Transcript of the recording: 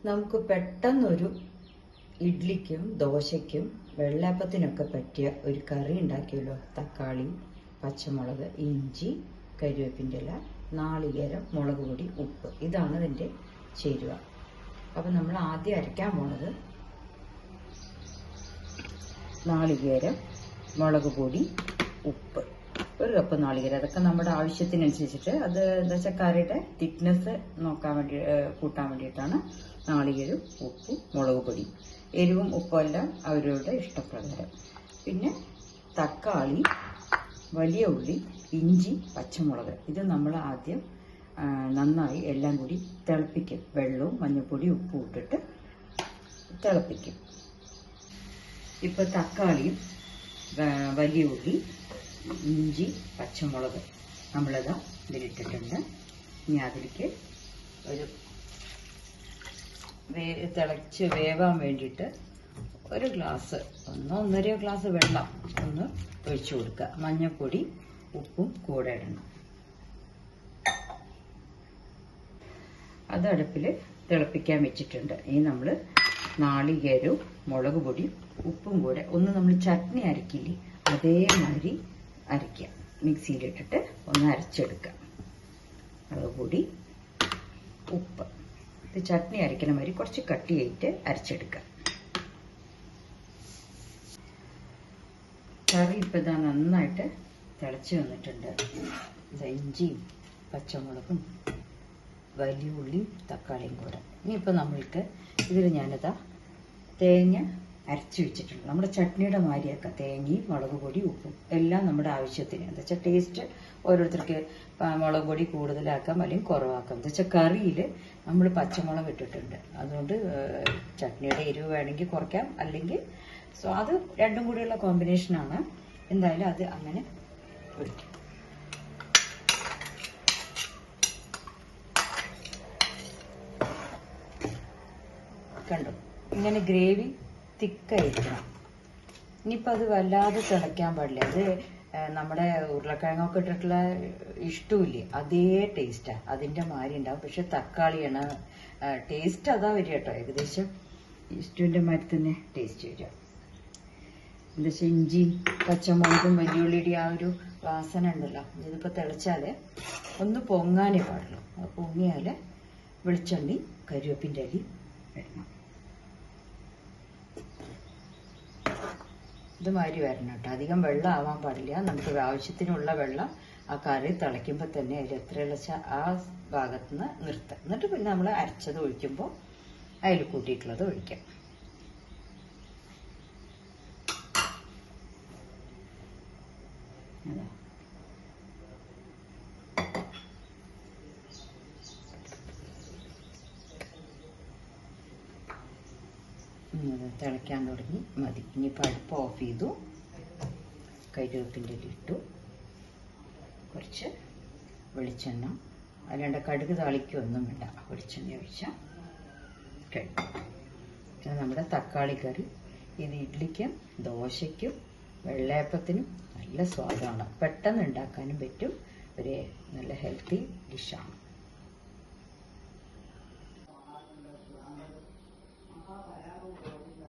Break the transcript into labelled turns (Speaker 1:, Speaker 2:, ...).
Speaker 1: നമുക്ക് പെട്ടെന്നൊരു ഇഡ്ലിക്കും ദോശയ്ക്കും വെള്ളയപ്പത്തിനൊക്കെ പറ്റിയ ഒരു കറി ഉണ്ടാക്കിയല്ലോ. തക്കാളി, പച്ചമുളക്, ഇഞ്ചി, കരിവേപ്പിൻ്റെ ഇല, നാളികേരം, മുളക് പൊടി, ഉപ്പ്. ഇതാണ് ഇതിൻ്റെ ചേരുവ. അപ്പം നമ്മൾ ആദ്യം അരയ്ക്കാൻ പോണത് നാളികേരം, മുളക് പൊടി, ഉപ്പ്. ഒരു കപ്പ് നാളികേരം. അതൊക്കെ നമ്മുടെ ആവശ്യത്തിനനുസരിച്ചിട്ട്. അത് എന്താ വെച്ചാൽ കറിയുടെ തിക്നെസ് കൂട്ടാൻ വേണ്ടിയിട്ടാണ് നാളികേരം, ഉപ്പും, മുളക് പൊടി. എരിവും ഉപ്പും എല്ലാം അവരവരുടെ ഇഷ്ടപ്രകാരം. പിന്നെ തക്കാളി, വലിയ ഉള്ളി, ഇഞ്ചി, പച്ചമുളക്. ഇത് നമ്മൾ ആദ്യം നന്നായി എല്ലാം കൂടി തിളപ്പിക്കും. വെള്ളവും മഞ്ഞൾപ്പൊടി, ഉപ്പും ഇട്ടിട്ട് തിളപ്പിക്കും. ഇപ്പോൾ തക്കാളിയും വലിയ ഉള്ളി, ഇഞ്ചി, പച്ചമുളക് നമ്മളിത് ഇതിലിട്ടിട്ടുണ്ട്. ഇനി അതിലേക്ക് ഒരു തിളച്ച് വേവാൻ വേണ്ടിയിട്ട് ഒരു ഗ്ലാസ്, 1-1.5 ഗ്ലാസ് വെള്ളം ഒന്ന് ഒഴിച്ചു കൊടുക്കുക. മഞ്ഞൾപ്പൊടി, ഉപ്പും കൂടെ ഇടണം. അത് അടുപ്പിൽ തിളപ്പിക്കാൻ വെച്ചിട്ടുണ്ട്. ഇനി നമ്മൾ നാളികേരവും മുളക് പൊടിയും ഉപ്പും കൂടെ ഒന്ന് നമ്മൾ ചട്നി അരക്കില്ലേ, അതേമാതിരി അരയ്ക്കുക. മിക്സിയിലിട്ടിട്ട് ഒന്ന് അരച്ചെടുക്കുക. മുളക് പൊടി, ഉപ്പ്. ഇത് ചട്നി അരയ്ക്കണ മാതിരി കുറച്ച് കട്ടിയായിട്ട് അരച്ചെടുക്കുക. കറി ഇപ്പം ഇതാ നന്നായിട്ട് തിളച്ച് വന്നിട്ടുണ്ട്. ഇഞ്ചിയും പച്ചമുളകും വലിയ ഉള്ളിയും തക്കാളിയും കൂടെ. ഇനിയിപ്പോൾ നമ്മൾക്ക് ഇതിൽ ഞാനിതാ തേങ്ങ അരച്ച് വെച്ചിട്ടുണ്ട്. നമ്മുടെ ചട്നിയുടെ മാതിരിയൊക്കെ തേങ്ങയും മുളക് പൊടി, ഉപ്പും എല്ലാം നമ്മുടെ ആവശ്യത്തിന്. എന്താ വെച്ചാൽ ടേസ്റ്റ് ഓരോരുത്തർക്ക് മുളക് പൊടി കൂടുതലാക്കാം അല്ലെങ്കിൽ കുറവാക്കാം. എന്താ വെച്ചാൽ കറിയിൽ നമ്മൾ പച്ചമുളക് ഇട്ടിട്ടുണ്ട്. അതുകൊണ്ട് ചട്നിയുടെ എരിവ് വേണമെങ്കിൽ കുറയ്ക്കാം, അല്ലെങ്കിൽ അത് രണ്ടും കൂടിയുള്ള കോമ്പിനേഷനാണ്. എന്തായാലും അത് അങ്ങനെ ഒഴിക്കും. കണ്ടോ, ഇങ്ങനെ ഗ്രേവി തിക്കായിരിക്കണം. ഇനിയിപ്പോൾ അത് വല്ലാതെ തിളയ്ക്കാൻ പാടില്ല. അത് നമ്മുടെ ഉരുളക്കിഴങ്ങൊക്കെ ഇട്ടിട്ടുള്ള ഇഷ്ടമില്ലേ, അതേ ടേസ്റ്റാണ്. അതിൻ്റെ മാതിരി ഉണ്ടാവും. പക്ഷെ തക്കാളിയാണ് ടേസ്റ്റ്. അതാ വരിക കേട്ടോ, ഏകദേശം ഇഷ്ടത്തിൻ്റെ മാതിരി തന്നെ ടേസ്റ്റ് വരിക. എന്താ വെച്ചാൽ ഇഞ്ചിയും പച്ചമുളകും വലിയുള്ളിയുടെ ആ ഒരു വാസന ഉണ്ടല്ലോ. ഇതിപ്പോൾ തിളച്ചാൽ ഒന്ന് പൊങ്ങാനേ പാടുള്ളൂ. അത് പൊങ്ങിയാൽ വെളിച്ചെണ്ണി, കരിവേപ്പിൻ്റെ അരി ഇടണം. ഇതുമാതിരി വരണം കേട്ടോ. അധികം വെള്ളം ആവാൻ പാടില്ല. നമുക്ക് ആവശ്യത്തിനുള്ള വെള്ളം ആ കറി തിളയ്ക്കുമ്പോൾ തന്നെ അതിൽ എത്ര വെച്ചാൽ ആ ഭാഗത്തുനിന്ന് നിർത്താം. എന്നിട്ട് പിന്നെ നമ്മൾ അരച്ചത് ഒഴിക്കുമ്പോൾ അതിൽ കൂട്ടിയിട്ടുള്ളത് ഒഴിക്കാം. അതാ തിളയ്ക്കാൻ തുടങ്ങി. മതി. ഇനിയിപ്പോൾ അടുപ്പ് ഓഫ് ചെയ്തു. കരിവേപ്പിൻ്റെ ഇട്ടു. കുറച്ച് വെളിച്ചെണ്ണ. അല്ലാണ്ട് കടുക് താളിക്കൊന്നും വേണ്ട. വെളിച്ചെണ്ണ ഒഴിച്ചാൽ കഴിഞ്ഞു. നമ്മുടെ തക്കാളി കറി. ഇത് ഇഡ്ലിക്കും ദോശയ്ക്കും വെള്ളയപ്പത്തിനും നല്ല സ്വാദാണ്. പെട്ടെന്ന് ഉണ്ടാക്കാനും പറ്റും. ഒരു നല്ല ഹെൽത്തി ഡിഷാണ്.